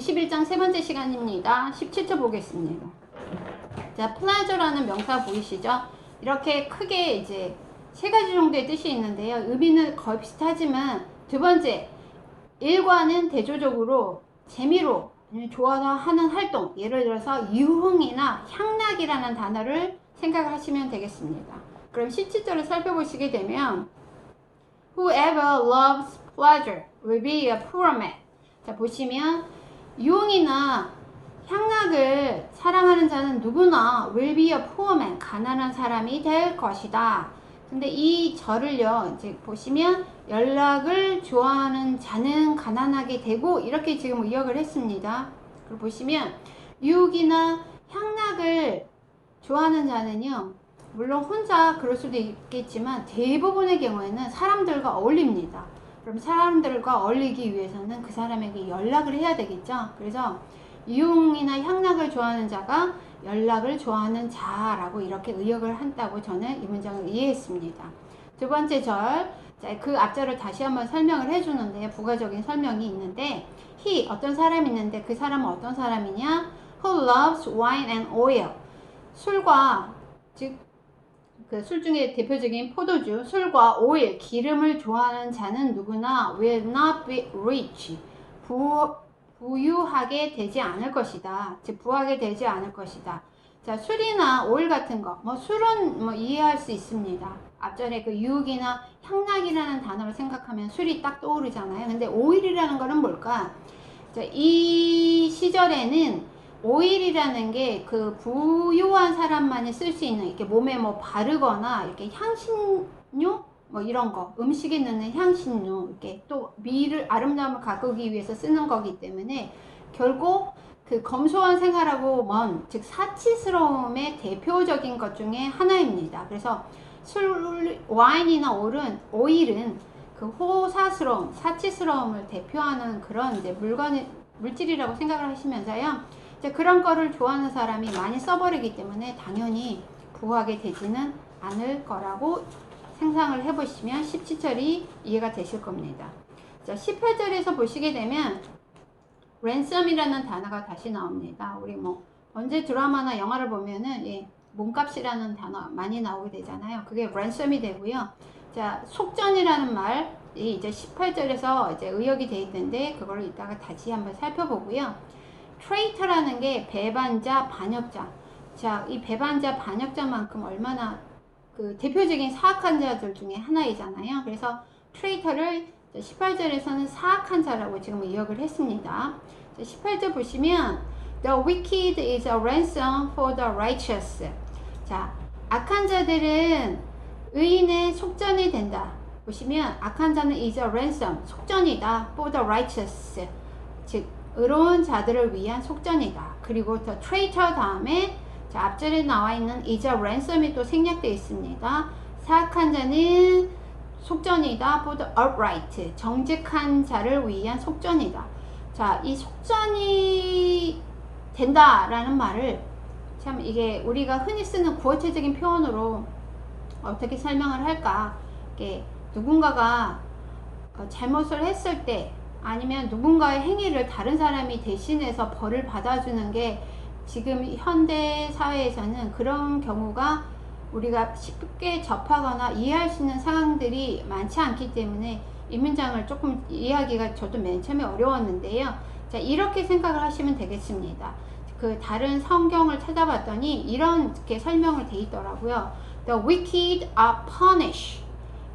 21장 세 번째 시간입니다. 17초 보겠습니다. 자, pleasure라는 명사 보이시죠? 이렇게 크게 이제 세 가지 정도의 뜻이 있는데요. 의미는 거의 비슷하지만 두 번째, 일과는 대조적으로 재미로 좋아서 하는 활동, 예를 들어서 유흥이나 향락이라는 단어를 생각하시면 되겠습니다. 그럼 17절을 살펴보시게 되면 Whoever loves pleasure will be a poor man. 자, 보시면 유흥이나 향락을 사랑하는 자는 누구나 will be a poor man, 가난한 사람이 될 것이다. 근데 이 절을요, 이제 보시면 연락을 좋아하는 자는 가난하게 되고 이렇게 지금 의역을 했습니다. 그리고 보시면 유혹이나 향락을 좋아하는 자는요, 물론 혼자 그럴 수도 있겠지만 대부분의 경우에는 사람들과 어울립니다. 그럼 사람들과 어울리기 위해서는 그 사람에게 연락을 해야 되겠죠. 그래서 유흥이나 향락을 좋아하는 자가 연락을 좋아하는 자라고 이렇게 의역을 한다고 저는 이 문장을 이해했습니다. 두 번째 절, 자, 그 앞절을 다시 한번 설명을 해주는데 부가적인 설명이 있는데 he, 어떤 사람이 있는데 그 사람은 어떤 사람이냐? Who loves wine and oil. 술과, 즉 그 술 중에 대표적인 포도주, 술과 오일, 기름을 좋아하는 자는 누구나 will not be rich. 부유하게 되지 않을 것이다. 즉 부하게 되지 않을 것이다. 자, 술이나 오일 같은 거, 술은 이해할 수 있습니다. 앞전에 그 유혹이나 향락이라는 단어를 생각하면 술이 딱 떠오르잖아요. 근데 오일이라는 거는 뭘까? 자, 이 시절에는 오일이라는 게 그 부유한 사람만이 쓸 수 있는, 이렇게 몸에 바르거나 이렇게 향신료 이런 거, 음식에 넣는 향신료, 이렇게 또 미를, 아름다움을 가꾸기 위해서 쓰는 거기 때문에 결국 그 검소한 생활하고 먼, 즉 사치스러움의 대표적인 것 중에 하나입니다. 그래서 와인이나 오일은 그 호사스러움, 사치스러움을 대표하는 그런 이제 물질이라고 생각을 하시면서요. 이제 그런 거를 좋아하는 사람이 많이 써버리기 때문에 당연히 부하게 되지는 않을 거라고 상상을 해보시면 17절이 이해가 되실 겁니다. 자, 18절에서 보시게 되면 ransom이라는 단어가 다시 나옵니다. 우리 언제 드라마나 영화를 보면은 몸값이라는 단어 많이 나오게 되잖아요. 그게 ransom이 되고요. 자, 속전이라는 말이 이제 18절에서 이제 의역이 돼 있는데 그걸 이따가 다시 한번 살펴보고요. 트레이터라는 게 배반자, 반역자. 자, 이 배반자, 반역자만큼 얼마나 그 대표적인 사악한 자들 중에 하나이잖아요. 그래서 트레이터를 18절에서는 사악한 자라고 지금 의역을 했습니다. 자, 18절 보시면 The wicked is a ransom for the righteous. 자, 악한 자들은 의인의 속전이 된다. 보시면 악한 자는 is a ransom, 속전이다. for the righteous. 즉 의로운 자들을 위한 속전이다. 그리고 the traitor 다음에 자, 앞절에 나와 있는 is a ransom이 또 생략되어 있습니다. 사악한 자는 속전이다. for the upright. 정직한 자를 위한 속전이다. 자, 이 속전이 된다라는 말을 참 이게 우리가 흔히 쓰는 구어체적인 표현으로 어떻게 설명을 할까? 이게 누군가가 잘못을 했을 때 아니면 누군가의 행위를 다른 사람이 대신해서 벌을 받아주는 게 지금 현대 사회에서는 그런 경우가 우리가 쉽게 접하거나 이해할 수 있는 상황들이 많지 않기 때문에 이 문장을 조금 이해하기가 저도 맨 처음에 어려웠는데요. 자, 이렇게 생각을 하시면 되겠습니다. 그 다른 성경을 찾아봤더니 이렇게 설명을 돼 있더라고요. The wicked are punished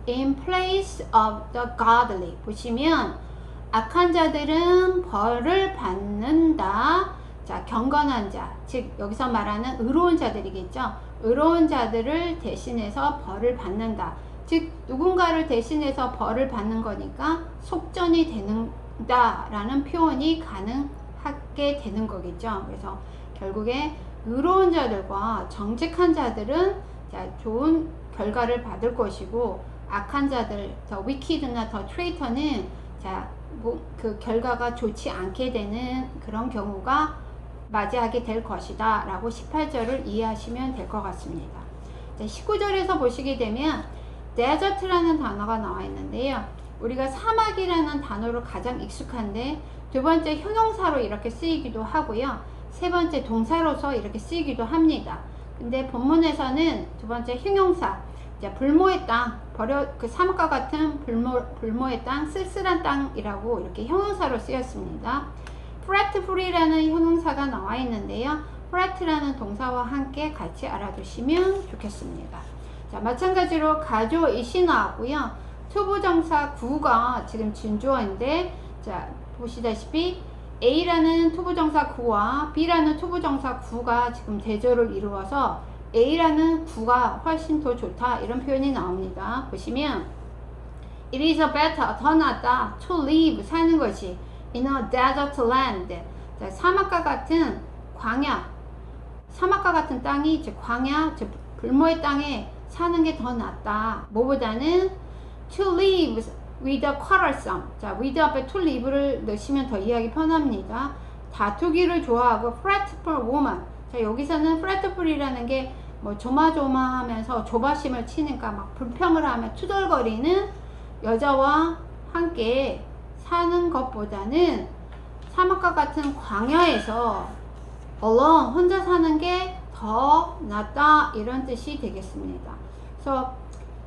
in place of the godly. 보시면 악한 자들은 벌을 받는다. 자, 경건한 자, 즉 여기서 말하는 의로운 자들이겠죠. 의로운 자들을 대신해서 벌을 받는다. 즉 누군가를 대신해서 벌을 받는 거니까 속전이 된다라는 표현이 가능하게 되는 거겠죠. 그래서 결국에 의로운 자들과 정직한 자들은 자, 좋은 결과를 받을 것이고 악한 자들, 더 wicked나 더 traitor는 자, 그 결과가 좋지 않게 되는 그런 경우가 맞이하게 될 것이다 라고 18절을 이해하시면 될 것 같습니다. 자, 19절에서 보시게 되면 desert라는 단어가 나와 있는데요. 우리가 사막이라는 단어로 가장 익숙한데 두 번째 형용사로 이렇게 쓰이기도 하고요. 세 번째 동사로서 이렇게 쓰이기도 합니다. 근데 본문에서는 두 번째 형용사, 이제 불모의 땅, 그 사막과 같은 불모의 땅, 쓸쓸한 땅이라고 이렇게 형용사로 쓰였습니다. fretful이라는 형용사가 나와 있는데요. fret라는 동사와 함께 같이 알아두시면 좋겠습니다. 자, 마찬가지로 가조 이시 나왔고요. 투부정사 구가 지금 진주어인데, 자, 보시다시피 A라는 투부정사 구와 B라는 투부정사 구가 지금 대조를 이루어서 A라는 구가 훨씬 더 좋다, 이런 표현이 나옵니다. 보시면 It is better, 더 낫다, to live, 사는 것이 in a desert land, 자, 사막과 같은 광야, 사막과 같은 땅이 이제 광야, 불모의 땅에 사는 게 더 낫다. 뭐보다는 to live with a quarrelsome, 자, with 앞에 to live를 넣으시면 더 이해하기 편합니다. 다투기를 좋아하고 fretful woman, 자, 여기서는 fretful이라는 게 뭐 조마조마하면서 조바심을 치니까 막 불평을 하며 투덜거리는 여자와 함께 사는 것보다는 사막과 같은 광야에서 alone, 혼자 사는 게 더 낫다, 이런 뜻이 되겠습니다. 그래서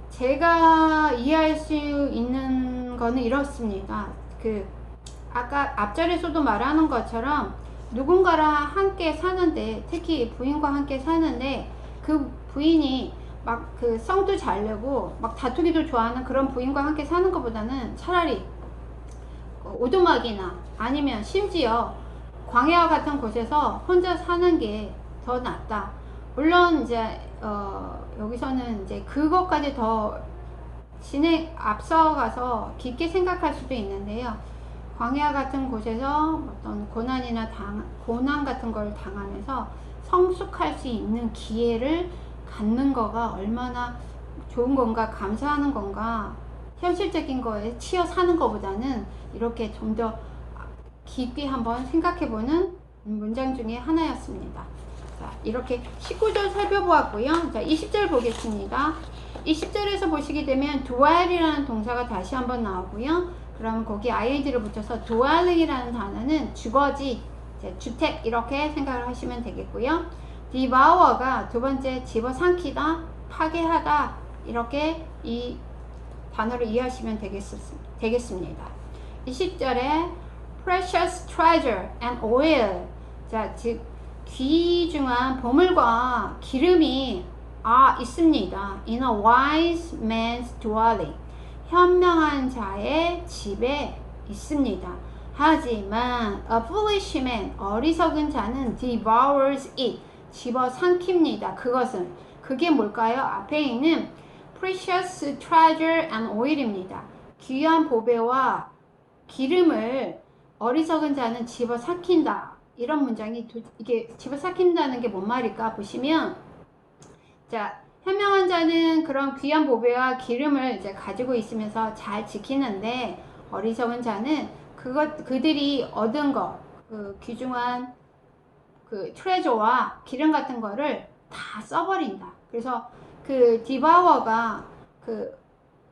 제가 이해할 수 있는 거는 이렇습니다. 아까 앞절에서도 말하는 것처럼 누군가랑 함께 사는데, 특히 부인과 함께 사는데 그 부인이 막 성도 잘 내고 막 다투기도 좋아하는 그런 부인과 함께 사는 것보다는 차라리 오두막이나 아니면 심지어 광야와 같은 곳에서 혼자 사는 게 더 낫다. 물론 이제 여기서는 이제 그것까지 더 앞서가서 깊게 생각할 수도 있는데요. 광야 같은 곳에서 어떤 고난 같은 걸 당하면서 성숙할 수 있는 기회를 갖는 거가 얼마나 좋은 건가, 감사하는 건가, 현실적인 거에 치여 사는 것보다는 이렇게 좀 더 깊게 한번 생각해보는 문장 중에 하나였습니다. 자, 이렇게 19절 살펴보았고요. 자, 20절 보겠습니다. 20절에서 보시게 되면 dwell이라는 동사가 다시 한번 나오고요. 그럼 거기 ing를 붙여서 dwelling이라는 단어는 주거지, 주택, 이렇게 생각을 하시면 되겠고요. devour가 두 번째 집어삼키다, 파괴하다, 이렇게 이 단어를 이해하시면 되겠습니다. 20절에 precious treasure and oil, 자, 즉 귀중한 보물과 기름이 있습니다. in a wise man's dwelling, 현명한 자의 집에 있습니다. 하지만 a foolish man, 어리석은 자는 devours it, 집어삼킵니다. 그게 뭘까요? 앞에 있는 precious treasure and oil입니다. 귀한 보배와 기름을 어리석은 자는 집어삼킨다. 이런 문장이, 이게 집어삼킨다는 게 뭔 말일까 보시면, 자, 현명한 자는 그런 귀한 보배와 기름을 이제 가지고 있으면서 잘 지키는데, 어리석은 자는 그들이 얻은 귀중한 트레저와 기름 같은 거를 다 써버린다. 그래서 디바워가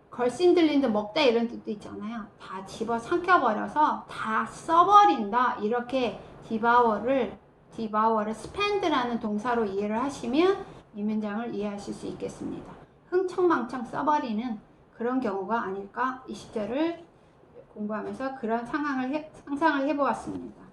걸씬 들린 듯 먹다, 이런 뜻도 있잖아요. 다 집어 삼켜버려서 다 써버린다. 이렇게 디바워를 spend라는 동사로 이해를 하시면 이 문장을 이해하실 수 있겠습니다. 흥청망청 써버리는 그런 경우가 아닐까, 20절을 공부하면서 그런 상상을 해보았습니다.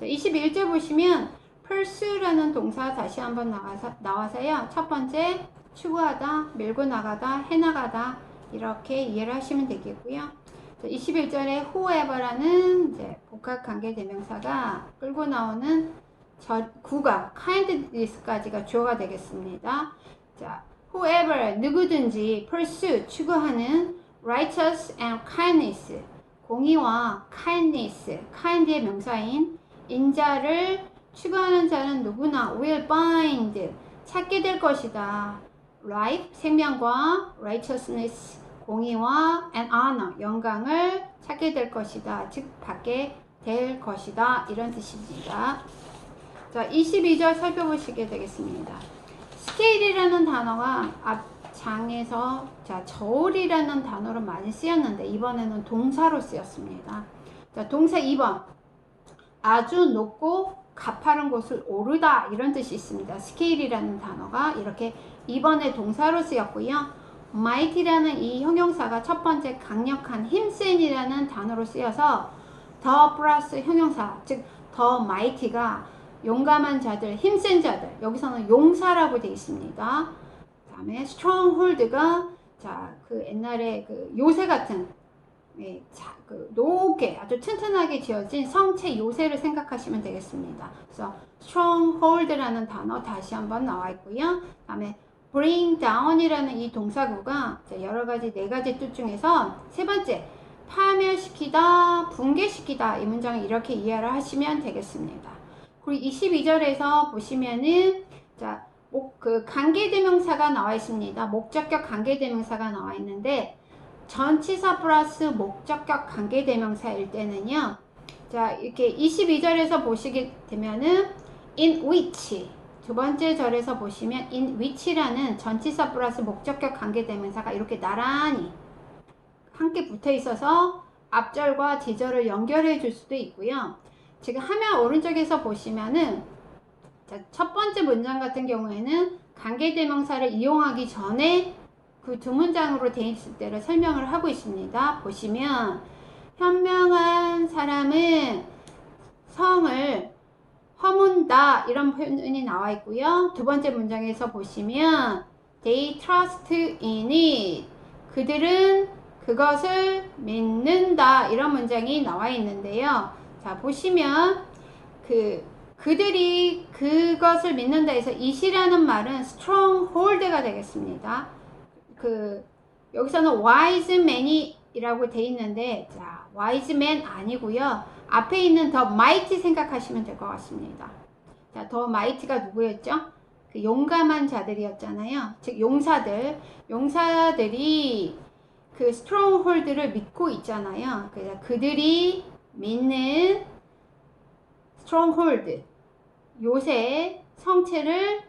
자, 21절 보시면 pursue라는 동사 다시 한번 나와서요. 첫 번째, 추구하다, 밀고 나가다, 해나가다, 이렇게 이해를 하시면 되겠고요. 자, 21절에 whoever라는 이제 복합관계대명사가 끌고 나오는 구가 kindness까지가 주어가 되겠습니다. 자, whoever, 누구든지, pursue, 추구하는 righteous and kindness, 공의와 kindness, kind의 명사인 인자를 추구하는 자는 누구나 will find, 찾게 될 것이다. life, 생명과 righteousness, 공의와 and honor, 영광을 찾게 될 것이다. 즉 받게 될 것이다. 이런 뜻입니다. 자, 22절 살펴보시게 되겠습니다. scale이라는 단어가 앞 장에서 저울이라는 단어로 많이 쓰였는데 이번에는 동사로 쓰였습니다. 자, 동사 2번 아주 높고 가파른 곳을 오르다 이런 뜻이 있습니다. 스케일이라는 단어가 이렇게 2번의 동사로 쓰였고요. mighty라는 이 형용사가 첫 번째 강력한 힘센이라는 단어로 쓰여서 더 플러스 형용사, 즉 더 mighty가 용감한 자들, 힘센 자들, 여기서는 용사라고 되어 있습니다. 그 다음에 stronghold가 자, 그 옛날에 그 요새 같은 그 높게 아주 튼튼하게 지어진 성체 요새를 생각하시면 되겠습니다. 그래서 stronghold라는 단어 다시 한번 나와 있고요. 그 다음에 bring down이라는 이 동사구가 여러 가지 네 가지 뜻 중에서 세 번째 파멸시키다, 붕괴시키다 이 문장을 이렇게 이해를 하시면 되겠습니다. 그리고 22절에서 보시면은 자, 그 관계대명사가 나와 있습니다. 목적격 관계대명사가 나와 있는데 전치사 플러스 목적격 관계대명사일 때는요. 자, 이렇게 22절에서 보시게 되면은 in which 두 번째 절에서 보시면 in which라는 전치사 플러스 목적격 관계대명사가 이렇게 나란히 함께 붙어 있어서 앞절과 뒤절을 연결해 줄 수도 있고요. 지금 화면 오른쪽에서 보시면은 자, 첫 번째 문장 같은 경우에는 관계대명사를 이용하기 전에 그 두 문장으로 되어 있을 때를 설명을 하고 있습니다. 보시면 현명한 사람은 성을 허문다 이런 표현이 나와 있고요. 두 번째 문장에서 보시면 they trust in it 그들은 그것을 믿는다 이런 문장이 나와 있는데요. 자, 보시면 그들이 그것을 믿는다 해서 it이라는 말은 stronghold가 되겠습니다. 여기서는 wise man이라고 돼 있는데 자, wise man 아니고요. 앞에 있는 더 mighty 생각하시면 될 것 같습니다. 자, 더 mighty가 누구였죠? 그 용감한 자들이었잖아요. 즉 용사들이 그 stronghold를 믿고 있잖아요. 그래서 그들이 믿는 stronghold 요새 성체를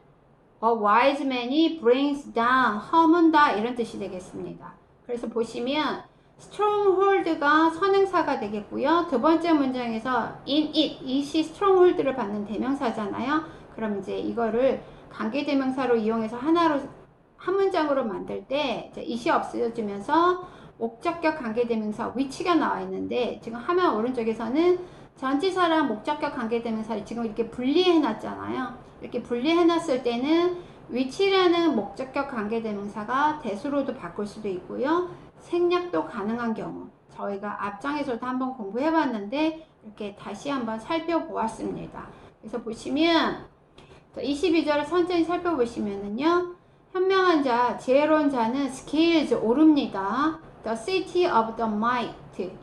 a wise man이 brings down 허문다 이런 뜻이 되겠습니다. 그래서 보시면 stronghold가 선행사가 되겠고요. 두 번째 문장에서 in it이 stronghold를 받는 대명사잖아요. 그럼 이제 이거를 관계대명사로 이용해서 한 문장으로 만들 때 it이 없어지면서 목적격 관계대명사 which가 나와 있는데 지금 화면 오른쪽에서는 전치사랑 목적격 관계대명사를 지금 이렇게 분리해 놨잖아요. 이렇게 분리해 놨을 때는 which라는 목적격 관계대명사가 대수로도 바꿀 수도 있고요. 생략도 가능한 경우 저희가 앞장에서도 한번 공부해 봤는데 이렇게 다시 한번 살펴보았습니다. 그래서 보시면 22절을 천천히 살펴보시면은요. 현명한 자, 지혜로운 자는 scales 오릅니다. The city of the might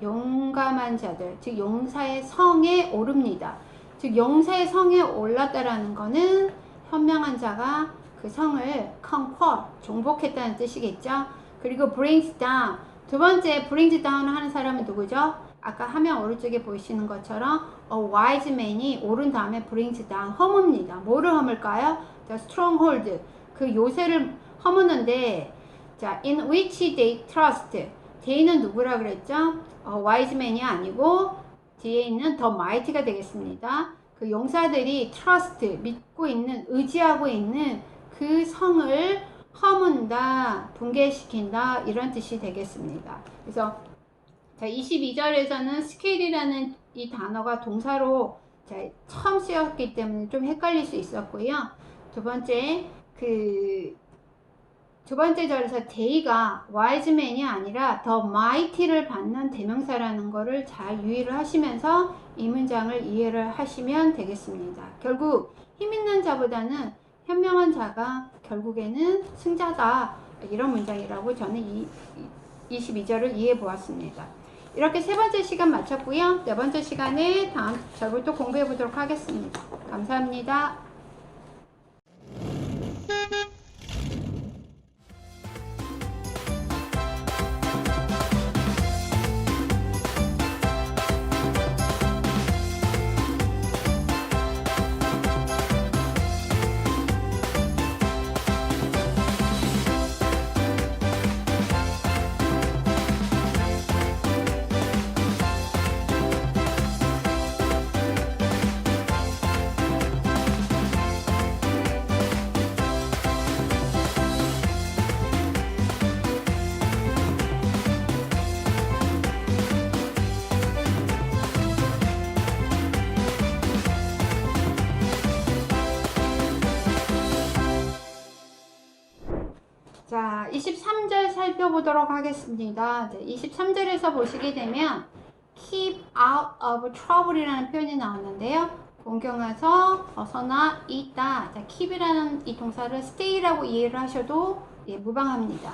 용감한 자들, 즉 용사의 성에 오릅니다. 즉 용사의 성에 올랐다라는 것은 현명한 자가 그 성을 conquer, 정복했다는 뜻이겠죠. 그리고 brings down, 두 번째 brings down 하는 사람은 누구죠? 아까 화면 오른쪽에 보이시는 것처럼 a wise man이 오른 다음에 brings down, 허뭅니다. 뭐를 허물까요? The stronghold, 그 요새를 허무는데 자, in which they trust, they는 누구라 그랬죠? wise man이 아니고 뒤에 있는 the mighty가 되겠습니다. 그 용사들이 trust, 믿고 있는, 의지하고 있는 그 성을 허문다, 붕괴시킨다 이런 뜻이 되겠습니다. 그래서 자, 22절에서는 scale이라는 이 단어가 동사로 자, 처음 쓰였기 때문에 좀 헷갈릴 수 있었고요. 두 번째 절에서 they가 wise man이 아니라 the mighty를 받는 대명사라는 것을 잘 유의를 하시면서 이 문장을 이해를 하시면 되겠습니다. 결국 힘 있는 자보다는 현명한 자가 결국에는 승자다 이런 문장이라고 저는 22절을 이해해 보았습니다. 이렇게 세 번째 시간 마쳤고요. 네 번째 시간에 다음 절을 또 공부해 보도록 하겠습니다. 감사합니다. 자, 23절 살펴보도록 하겠습니다. 23절에서 보시게 되면 keep out of trouble이라는 표현이 나오는데요. 본경에서 벗어나 있다. 자, keep이라는 이 동사를 stay라고 이해를 하셔도 무방합니다.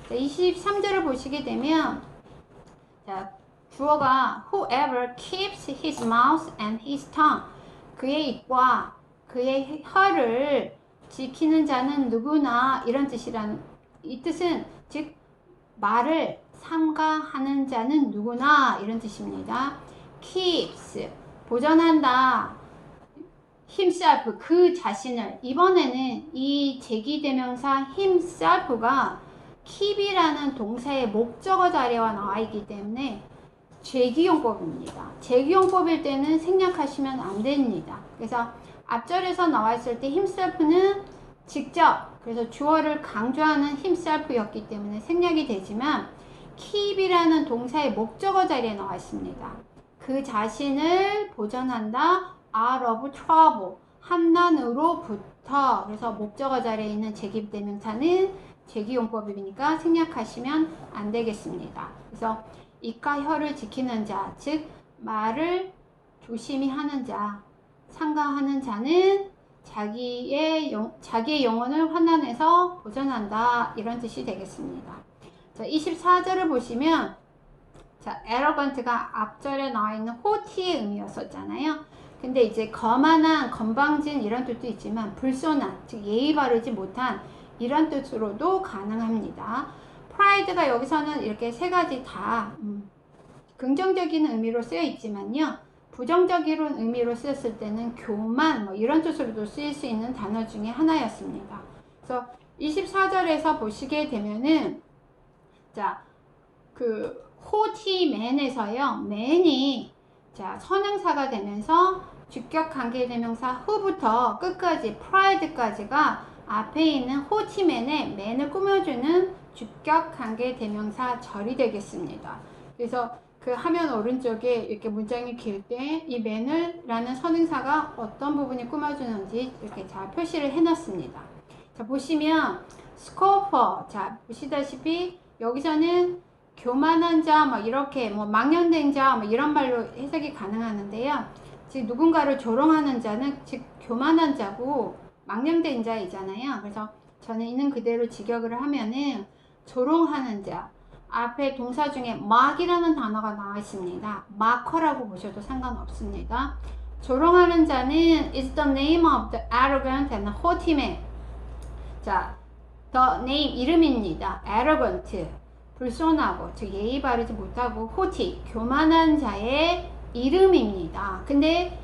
자, 23절을 보시게 되면 자, 주어가 whoever keeps his mouth and his tongue 그의 입과 그의 혀를 지키는 자는 누구나 이런 뜻이란 이 뜻은 즉 말을 삼가하는 자는 누구나 이런 뜻입니다. keeps 보존한다. himself 그 자신을 이번에는 이 제기대명사 himself가 keep이라는 동사의 목적어 자리와 나와 있기 때문에 제기용법입니다. 제기용법일 때는 생략하시면 안 됩니다. 그래서 앞절에서 나와 있을 때 himself는 직접 그래서 주어를 강조하는 himself였기 때문에 생략이 되지만 keep이라는 동사의 목적어 자리에 나와 있습니다. 그 자신을 보전한다. out of trouble 한난으로부터 그래서 목적어 자리에 있는 제기대명사는 제기용법이니까 생략하시면 안 되겠습니다. 그래서 입과 혀를 지키는 자, 즉 말을 조심히 하는 자, 상가하는 자는 자기의 영혼을 환난에서 보전한다 이런 뜻이 되겠습니다. 자, 24절을 보시면 자, arrogant가 앞절에 나와 있는 haughty의 의미였었잖아요. 근데 이제 거만한, 건방진 이런 뜻도 있지만 불손한, 즉 예의 바르지 못한 이런 뜻으로도 가능합니다. pride가 여기서는 이렇게 세 가지 다 긍정적인 의미로 쓰여 있지만요. 부정적인 의미로 쓰였을 때는 교만 뭐 이런 뜻으로도 쓰일 수 있는 단어 중에 하나였습니다. 그래서 24절에서 보시게 되면은 자, 그 haughty man에서요. man이 자, 선행사가 되면서 주격 관계대명사 who부터 끝까지 pride까지가 앞에 있는 haughty man의 man을 꾸며주는 주격 관계대명사 절이 되겠습니다. 그래서 그 화면 오른쪽에 이렇게 문장이 길 때 이 man을라는 선행사가 어떤 부분이 꾸며주는지 이렇게 잘 표시를 해놨습니다. 자, 보시면 scoffer 자, 보시다시피 여기서는 교만한 자, 뭐 이렇게 뭐 망연된 자, 뭐 이런 말로 해석이 가능하는데요. 즉 누군가를 조롱하는 자는 즉 교만한 자고 망연된 자이잖아요. 그래서 저는 있는 그대로 직역을 하면은 조롱하는 자. 앞에 동사 중에 mock이라는 단어가 나와 있습니다. mockera고 보셔도 상관없습니다. 조롱하는 자는 is the name of the arrogant and haughty man. 자, the name 이름입니다. arrogant 불손하고 즉 예의 바르지 못하고 haughty 교만한 자의 이름입니다. 근데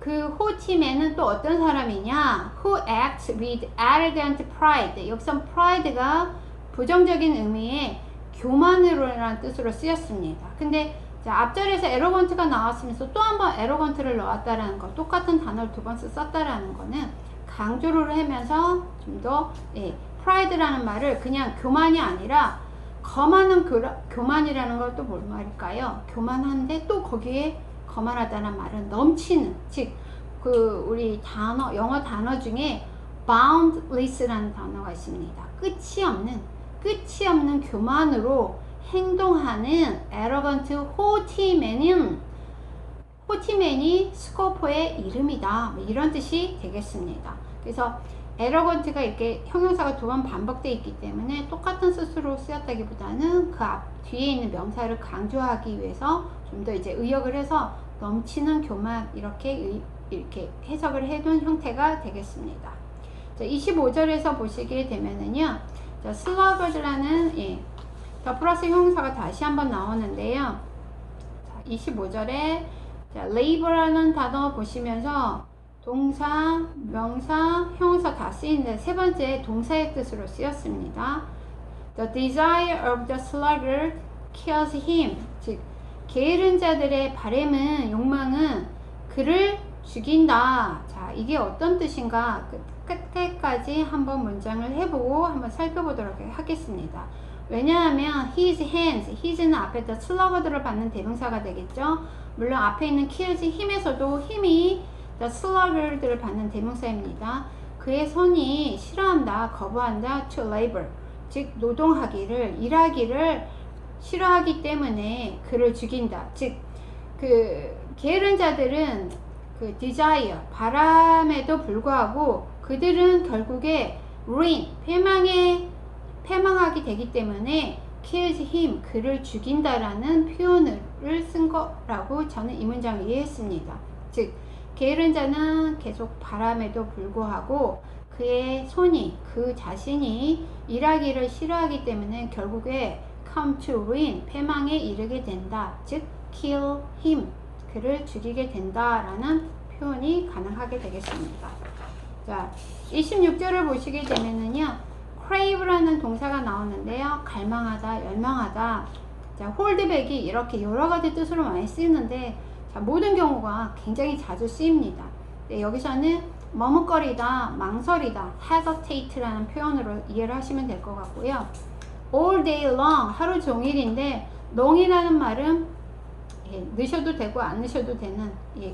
그 haughty man은 또 어떤 사람이냐? Who acts with arrogant pride. 여기서 pride가 부정적인 의미의 교만으로라는 뜻으로 쓰였습니다. 근데 자, 앞절에서 arrogant가 나왔으면서 또 한 번 arrogant를 넣었다라는 거, 똑같은 단어를 두 번 썼다라는 거는 강조를 하면서 좀 더 pride라는 말을 그냥 교만이 아니라 거만한 교만이라는 걸 또 뭘 말일까요? 교만한데 또 거기에 거만하다는 말은 넘치는, 즉 그 우리 단어 영어 단어 중에 boundless라는 단어가 있습니다. 끝이 없는 교만으로 행동하는 arrogant haughty man은 haughty man이 스코퍼의 이름이다. 이런 뜻이 되겠습니다. 그래서 arrogant가 이렇게 형용사가 두 번 반복되어 있기 때문에 똑같은 뜻으로 쓰였다기보다는 그 앞 뒤에 있는 명사를 강조하기 위해서 좀 더 이제 의역을 해서 넘치는 교만 이렇게 해석을 해둔 형태가 되겠습니다. 자, 25절에서 보시게 되면은요. 자, sluggard라는 더 플러스 형용사가 다시 한번 나오는데요. 자, 25절에 자, labor라는 단어 보시면서 동사, 명사, 형용사 다 쓰이는데 세 번째 동사의 뜻으로 쓰였습니다. The desire of the sluggard kills him. 즉, 게으른 자들의 바램은, 욕망은 그를 죽인다. 자, 이게 어떤 뜻인가? 끝에까지 한번 문장을 해보고 한번 살펴보도록 하겠습니다. 왜냐하면 his hands, his는 앞에 the sluggard를 받는 대명사가 되겠죠. 물론 앞에 있는 kills him에서도 힘이 the sluggard를 받는 대명사입니다. 그의 손이 싫어한다, 거부한다, to labor. 즉 노동하기를 일하기를 싫어하기 때문에 그를 죽인다. 즉 그 게으른 자들은 그 desire 바람에도 불구하고 그들은 결국에 ruin 패망하게 되기 때문에 kills him 그를 죽인다라는 표현을 쓴 거라고 저는 이 문장을 이해했습니다. 즉 게으른 자는 계속 바람에도 불구하고 그의 손이 그 자신이 일하기를 싫어하기 때문에 결국에 come to ruin 패망에 이르게 된다. 즉 kill him 그를 죽이게 된다라는 표현이 가능하게 되겠습니다. 자, 26절을 보시게 되면은요, crave라는 동사가 나오는데요, 갈망하다, 열망하다. 자, holdback이 이렇게 여러 가지 뜻으로 많이 쓰이는데, 자, 모든 경우가 굉장히 자주 쓰입니다. 네, 여기서는 머뭇거리다, 망설이다, hesitate라는 표현으로 이해를 하시면 될 것 같고요. all day long, 하루 종일인데, long이라는 말은 넣으셔도 되고 안 넣으셔도 되는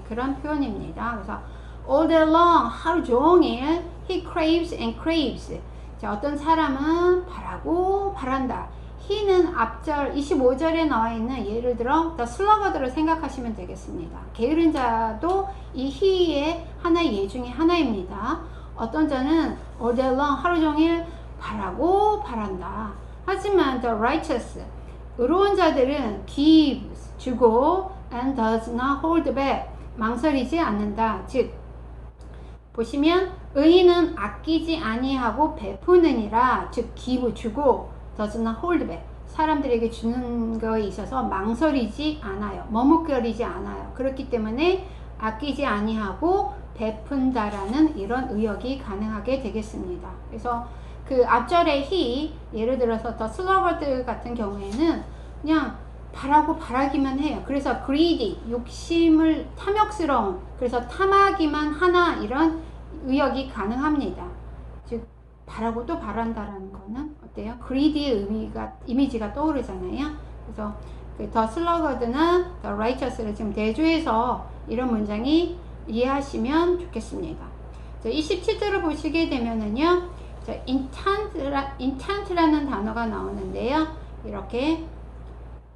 그런 표현입니다. 그래서 all day long, 하루 종일 he craves and craves. 자, 어떤 사람은 바라고 바란다. he는 앞절 25절에 나와 있는 예를 들어 the sluggard를 생각하시면 되겠습니다. 게으른 자도 이 he의 하나의 예 중에 하나입니다. 어떤 자는 all day long, 하루 종일 바라고 바란다. 하지만 the righteous, 의로운 자들은 gives, 주고 and does not hold back, 망설이지 않는다. 즉 보시면 의인은 아끼지 아니하고 베푸느니라. 즉 give, 주고 does not hold back, 사람들에게 주는 거에 있어서 망설이지 않아요. 머뭇거리지 않아요. 그렇기 때문에 아끼지 아니하고 베푼다라는 이런 의역이 가능하게 되겠습니다. 그래서 그 앞절에 he, 예를 들어서 the sluggard 같은 경우에는 그냥 바라고 바라기만 해요. 그래서 greedy, 욕심을 탐욕스러운, 그래서 탐하기만 하나, 이런 의역이 가능합니다. 즉 바라고 또 바란다라는 거는 어때요? greedy의 이미지가 떠오르잖아요. 그래서 그 the sluggard나 the righteous를 지금 대조해서 이런 문장이 이해하시면 좋겠습니다. 자, 27절을 보시게 되면은요, 자, intent라는 단어가 나오는데요, 이렇게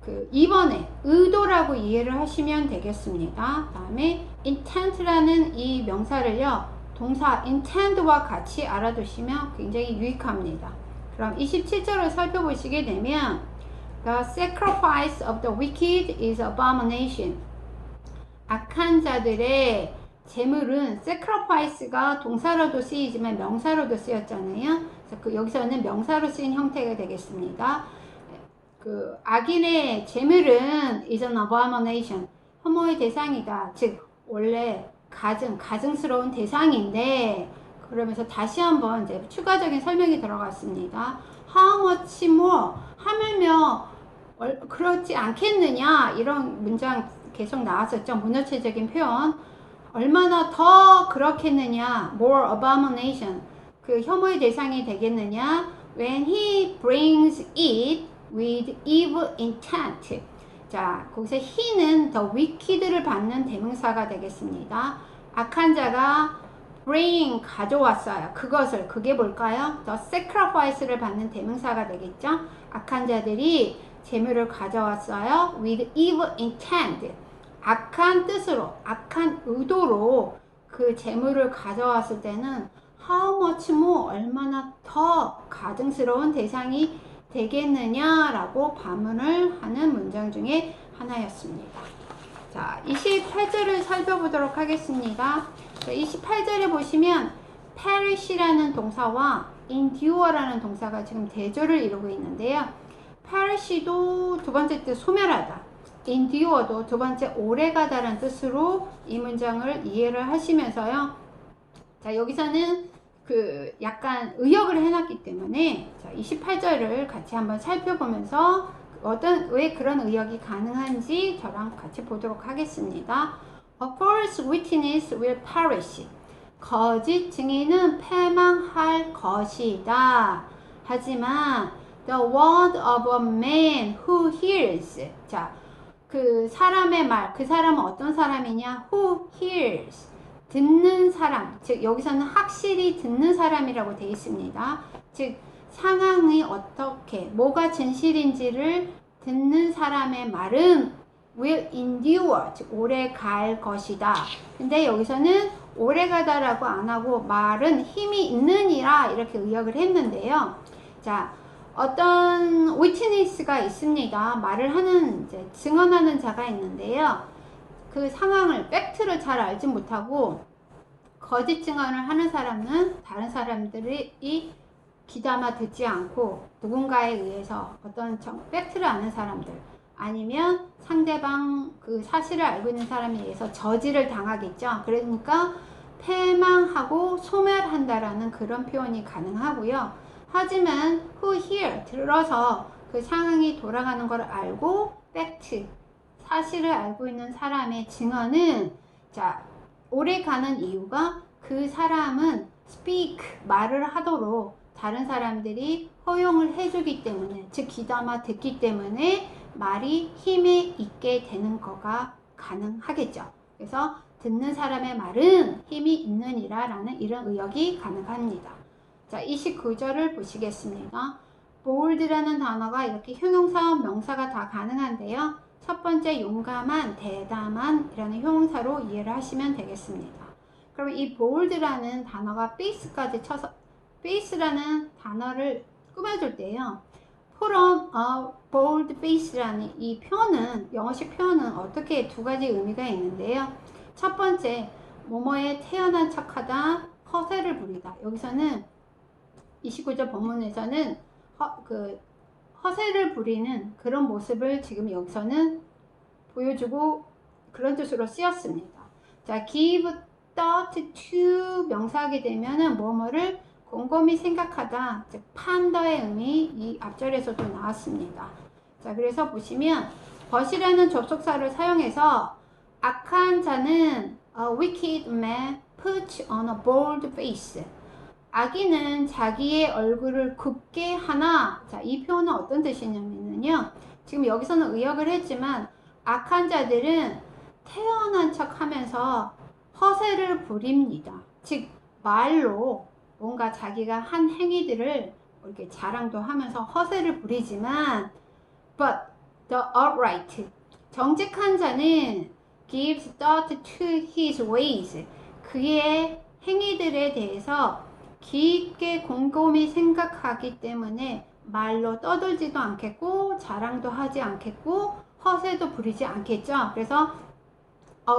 그 2번에 의도라고 이해를 하시면 되겠습니다. 다음에 intent라는 이 명사를요, 동사 intend와 같이 알아두시면 굉장히 유익합니다. 그럼 27절을 살펴보시게 되면 The sacrifice of the wicked is abomination. 악한 자들의 제물은 sacrifice가 동사로도 쓰이지만 명사로도 쓰였잖아요. 그래서 그 여기서는 명사로 쓰인 형태가 되겠습니다. 그 악인의 제물은 is an abomination, 혐오의 대상이다. 즉 원래 가증스러운 대상인데, 그러면서 다시 한번 이제 추가적인 설명이 들어갔습니다. How much more, 하물며 그렇지 않겠느냐, 이런 문장 계속 나왔었죠. 문어체적인 표현. 얼마나 더 그렇겠느냐, more abomination, 그 혐오의 대상이 되겠느냐, when he brings it with evil intent. 자, 거기서 he는 the wicked를 받는 대명사가 되겠습니다. 악한 자가 bring, 가져왔어요. 그게 뭘까요? the sacrifice를 받는 대명사가 되겠죠. 악한 자들이 재물을 가져왔어요. with evil intent, 악한 뜻으로, 악한 의도로 그 재물을 가져왔을 때는 how much more, 얼마나 더 가증스러운 대상이 되겠느냐라고 반문을 하는 문장 중에 하나였습니다. 자, 28절을 살펴보도록 하겠습니다. 자, 28절에 보시면 perish라는 동사와 endure라는 동사가 지금 대조를 이루고 있는데요. perish도 두 번째 뜻 소멸하다, endure도 두 번째 오래가다라는 뜻으로 이 문장을 이해를 하시면서요. 자, 여기서는 그 약간 의역을 해놨기 때문에, 자, 28절을 같이 한번 살펴보면서 왜 그런 의역이 가능한지 저랑 같이 보도록 하겠습니다. A false witness will perish. 거짓 증인은 패망할 것이다. 하지만 the word of a man who hears. 자, 그 사람의 말, 그 사람은 어떤 사람이냐? Who hears. 듣는 사람, 즉 여기서는 확실히 듣는 사람이라고 되어 있습니다. 즉 상황이 어떻게 뭐가 진실인지를 듣는 사람의 말은 will endure, 즉 오래 갈 것이다. 근데 여기서는 오래 가다라고 안 하고 말은 힘이 있느니라 이렇게 의역을 했는데요. 자, 어떤 witness가 있습니다. 말을 하는 이제 증언하는 자가 있는데요. 그 상황을 팩트를 잘 알지 못하고 거짓 증언을 하는 사람은 다른 사람들이 귀담아 듣지 않고 누군가에 의해서 어떤 팩트를 아는 사람들 아니면 상대방 그 사실을 알고 있는 사람에 의해서 저지를 당하겠죠. 그러니까 패망하고 소멸한다라는 그런 표현이 가능하고요. 하지만 who hear 들어서 그 상황이 돌아가는 걸 알고 팩트 사실을 알고 있는 사람의 증언은 자 오래 가는 이유가 그 사람은 speak 말을 하도록 다른 사람들이 허용을 해주기 때문에 즉 귀담아 듣기 때문에 말이 힘이 있게 되는 거가 가능하겠죠. 그래서 듣는 사람의 말은 힘이 있느니라 라는 이런 의역이 가능합니다. 자 29절을 보시겠습니다. bold라는 단어가 이렇게 형용사 명사가 다 가능한데요. 첫 번째 용감한 대담한 이라는 형용사로 이해를 하시면 되겠습니다. 그럼 이 bold라는 단어가 base까지 쳐서 base라는 단어를 꾸며줄 때요. put on a bold face라는 이 표현은 영어식 표현은 어떻게 두 가지 의미가 있는데요. 첫 번째 뭐뭐에 태어난 척하다 허세를 부리다. 여기서는 29절 본문에서는 허세를 부리는 그런 모습을 지금 여기서는 보여주고 그런 뜻으로 쓰였습니다. 자, give thought to 명사하게 되면은 뭐뭐를 곰곰이 생각하다, 즉 판더의 의미 이 앞절에서도 나왔습니다. 자, 그래서 보시면 but이라는 접속사를 사용해서 악한 자는 a wicked man puts on a bold face. 악인은 자기의 얼굴을 굽게 하나. 자, 이 표현은 어떤 뜻이냐면요. 지금 여기서는 의역을 했지만 악한 자들은 태어난 척 하면서 허세를 부립니다. 즉 말로 뭔가 자기가 한 행위들을 이렇게 자랑도 하면서 허세를 부리지만 but the upright 정직한 자는 gives thought to his ways 그의 행위들에 대해서 깊게 곰곰이 생각하기 때문에 말로 떠들지도 않겠고 자랑도 하지 않겠고 허세도 부리지 않겠죠. 그래서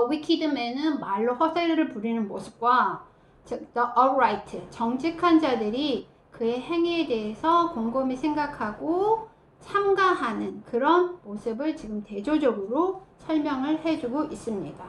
wicked man은 말로 허세를 부리는 모습과 즉 the upright 정직한 자들이 그의 행위에 대해서 곰곰이 생각하고 삼가하는 그런 모습을 지금 대조적으로 설명을 해주고 있습니다.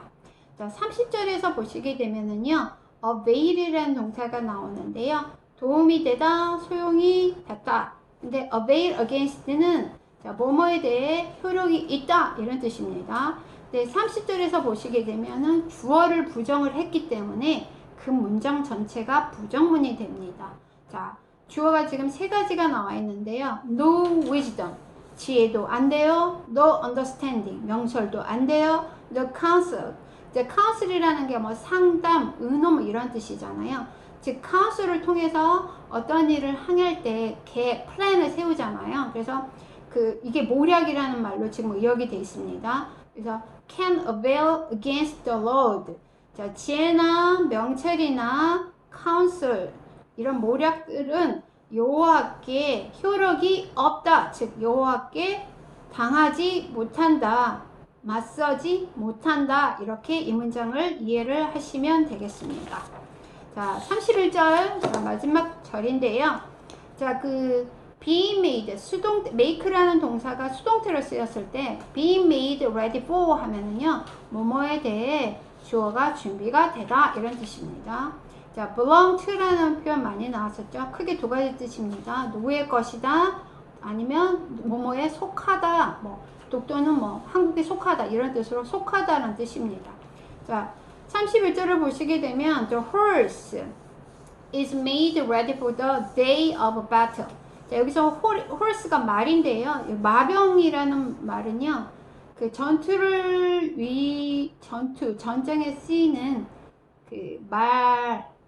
자, 30절에서 보시게 되면은요, avail이라는 동사가 나오는데요, 도움이 되다, 소용이 됐다. 근데 avail against는 자, 뭐뭐에 대해 효력이 있다 이런 뜻입니다. 네, 30절에서 보시게 되면은 주어를 부정을 했기 때문에 그 문장 전체가 부정문이 됩니다. 자, 주어가 지금 세 가지가 나와 있는데요. No wisdom, 지혜도 안 돼요. No understanding, 명철도 안 돼요. No counsel, 이제 counsel이라는 게 뭐 상담, 의논 뭐 이런 뜻이잖아요. 즉 counsel을 통해서 어떤 일을 항할 때 계획, 플랜을 세우잖아요. 그래서 이게 모략이라는 말로 지금 의역이 되어 있습니다. 그래서 can avail against the Lord. 자, 지혜나 명철이나 counsel 이런 모략들은 여호와께 효력이 없다. 즉 여호와께 당하지 못한다. 맞서지 못한다. 이렇게 이 문장을 이해를 하시면 되겠습니다. 자, 31절 자, 마지막 절인데요. 자, being made make라는 동사가 수동태로 쓰였을 때 being made ready for 하면은요 뭐뭐에 대해 주어가 준비가 되다 이런 뜻입니다. 자, belong to라는 표현 많이 나왔었죠. 크게 두 가지 뜻입니다. 누구의 것이다 아니면 뭐뭐에 속하다 또는 한국에 속하다 이런 뜻으로 속하다라는 뜻입니다. 자, 31절을 보시게 되면 the horse is made ready for the day of battle. 자, 여기서 horse가 말인데요. 마병이라는 말은요. 전쟁에 쓰이는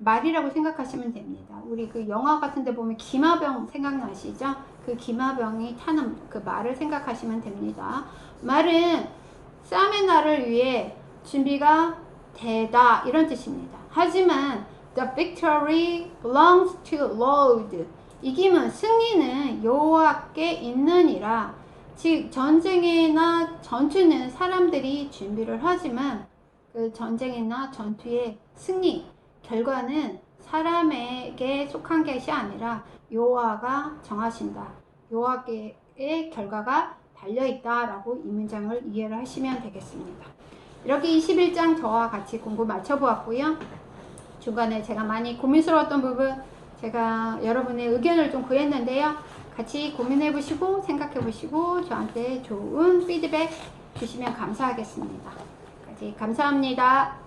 말이라고 생각하시면 됩니다. 우리 그 영화 같은 데 보면 기마병 생각나시죠? 그 기마병이 타는 그 말을 생각하시면 됩니다. 말은 싸움의 날을 위해 준비가 되다 이런 뜻입니다. 하지만 the victory belongs to Lord. 이김은 승리는 여호와께 있느니라. 즉 전쟁이나 전투는 사람들이 준비를 하지만 그 전쟁이나 전투의 승리 결과는 사람에게 속한 것이 아니라 여호와가 정하신다. 여호와께의 결과가 달려있다라고 이 문장을 이해를 하시면 되겠습니다. 이렇게 21장 저와 같이 공부 마쳐보았고요. 중간에 제가 많이 고민스러웠던 부분 제가 여러분의 의견을 좀 구했는데요. 같이 고민해보시고 생각해보시고 저한테 좋은 피드백 주시면 감사하겠습니다. 감사합니다.